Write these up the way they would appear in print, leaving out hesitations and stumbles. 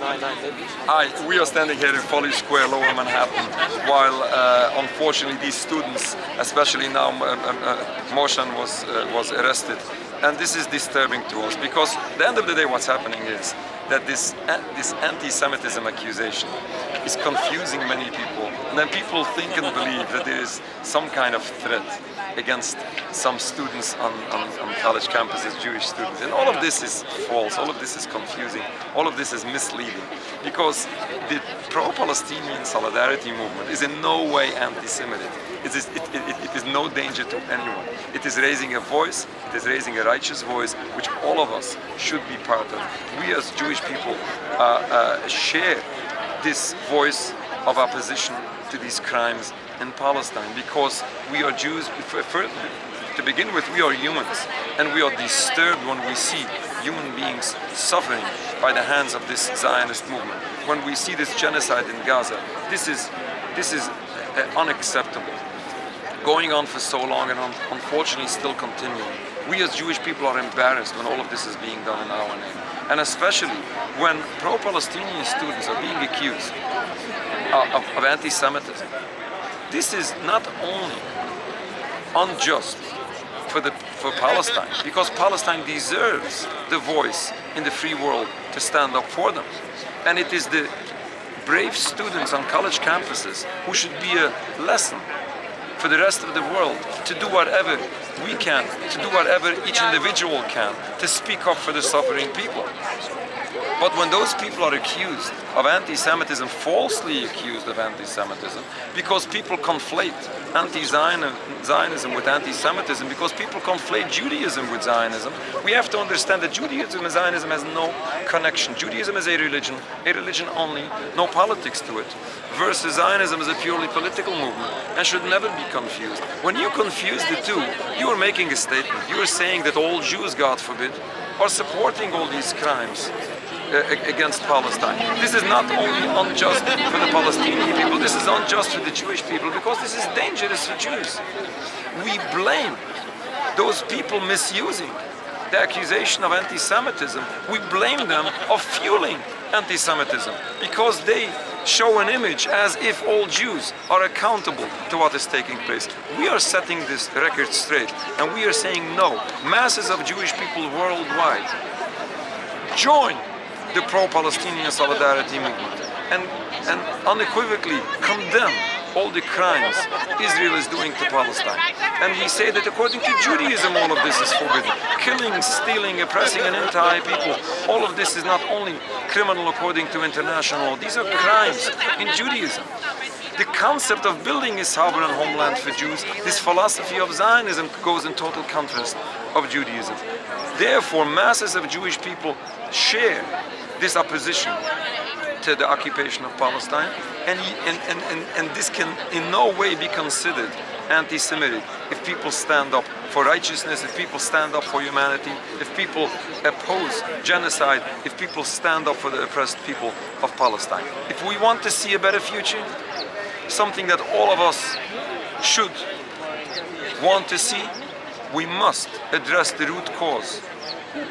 Hi, we are standing here in Foley Square, Lower Manhattan, while unfortunately these students, especially now Mohsen was arrested. And this is disturbing to us because at the end of the day what's happening is that this anti-Semitism accusation is confusing many people. And then people think and believe that there is some kind of threat against some students on college campuses, Jewish students. And all of this is false, all of this is confusing, all of this is misleading. Because the pro-Palestinian solidarity movement is in no way anti-Semitic. It is no danger to anyone. It is raising a voice, it is raising a righteous voice, which all of us should be part of. We as Jewish people share this voice of opposition to these crimes in Palestine, because we are Jews. To begin with, we are humans, and we are disturbed when we see human beings suffering by the hands of this Zionist movement. When we see this genocide in Gaza, this is unacceptable. Going on for so long and unfortunately still continuing. We as Jewish people are embarrassed when all of this is being done in our name. And especially when pro-Palestinian students are being accused of anti-Semitism. This is not only unjust for Palestine, because Palestine deserves the voice in the free world to stand up for them. And it is the brave students on college campuses who should be a lesson for the rest of the world to do whatever we can, to do whatever each individual can to speak up for the suffering people. But when those people are accused of anti-Semitism, falsely accused of anti-Semitism, because people conflate anti-Zionism with anti-Semitism, because people conflate Judaism with Zionism, we have to understand that Judaism and Zionism has no connection. Judaism is a religion only, no politics to it, versus Zionism is a purely political movement and should never be confused. When you confuse the two, you are making a statement. You are saying that all Jews, God forbid, are supporting all these crimes against Palestine. This is not only unjust for the Palestinian people, this is unjust for the Jewish people, because this is dangerous for Jews. We blame those people misusing the accusation of anti-Semitism. We blame them of fueling anti-Semitism because they show an image as if all Jews are accountable to what is taking place. We are setting this record straight, and we are saying no. Masses of Jewish people worldwide join the pro-Palestinian solidarity movement and unequivocally condemn all the crimes Israel is doing to Palestine. And we say that according to Judaism, all of this is forbidden. Killing, stealing, oppressing an entire people, all of this is not only criminal according to international law, these are crimes in Judaism. The concept of building a sovereign homeland for Jews, this philosophy of Zionism, goes in total contrast of Judaism. Therefore, masses of Jewish people share this opposition to the occupation of Palestine, and this can in no way be considered anti-Semitic if people stand up for righteousness, if people stand up for humanity, if people oppose genocide, if people stand up for the oppressed people of Palestine. If we want to see a better future, something that all of us should want to see, we must address the root cause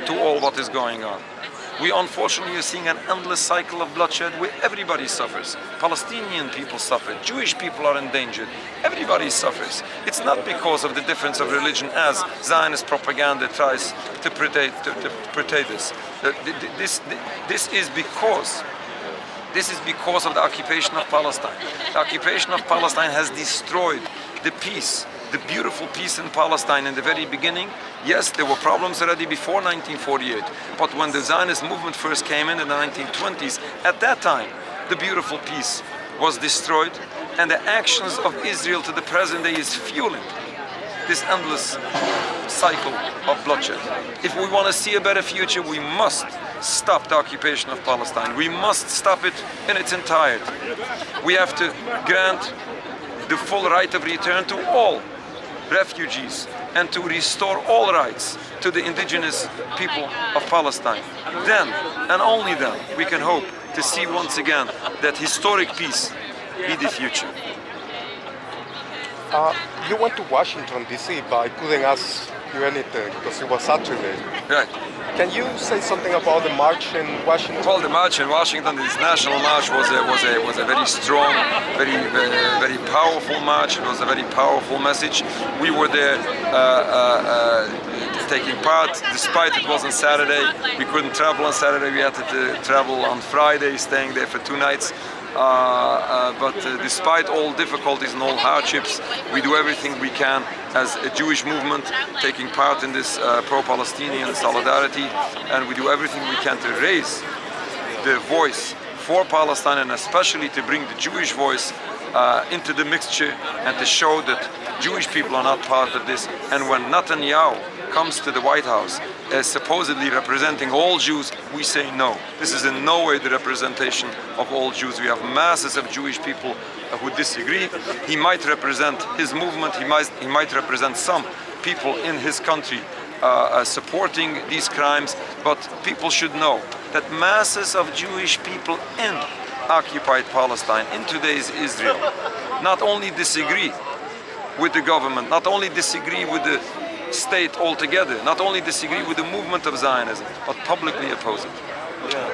to all what is going on. We unfortunately are seeing an endless cycle of bloodshed where everybody suffers. Palestinian people suffer, Jewish people are endangered, everybody suffers. It's not because of the difference of religion as Zionist propaganda tries to portray this. This is because of the occupation of Palestine. The occupation of Palestine has destroyed the peace, the beautiful peace in Palestine in the very beginning. Yes, there were problems already before 1948, but when the Zionist movement first came in the 1920s, at that time, the beautiful peace was destroyed, and the actions of Israel to the present day is fueling this endless cycle of bloodshed. If we want to see a better future, we must stop the occupation of Palestine. We must stop it in its entirety. We have to grant the full right of return to all refugees and to restore all rights to the indigenous people of Palestine. Then, and only then, we can hope to see once again that historic peace be the future. You went to Washington, D.C., but I couldn't ask you anything because it was Saturday. Right. Can you say something about the march in Washington? Well, the march in Washington, this national march, was a very strong, very powerful march. It was a very powerful message. We were there taking part, despite it wasn't Saturday. We couldn't travel on Saturday. We had to travel on Friday, staying there for 2 nights. But despite all difficulties and all hardships, we do everything we can as a Jewish movement taking part in this pro-Palestinian solidarity, and we do everything we can to raise the voice for Palestine, and especially to bring the Jewish voice into the mixture and to show that Jewish people are not part of this. And when Netanyahu comes to the White House as supposedly representing all Jews, we say no. This is in no way the representation of all Jews. We have masses of Jewish people who disagree. He might represent his movement, he might represent some people in his country supporting these crimes, but people should know that masses of Jewish people in occupied Palestine, in today's Israel, not only disagree with the government, not only disagree with the state altogether, not only disagree with the movement of Zionism, but publicly oppose it. Yeah.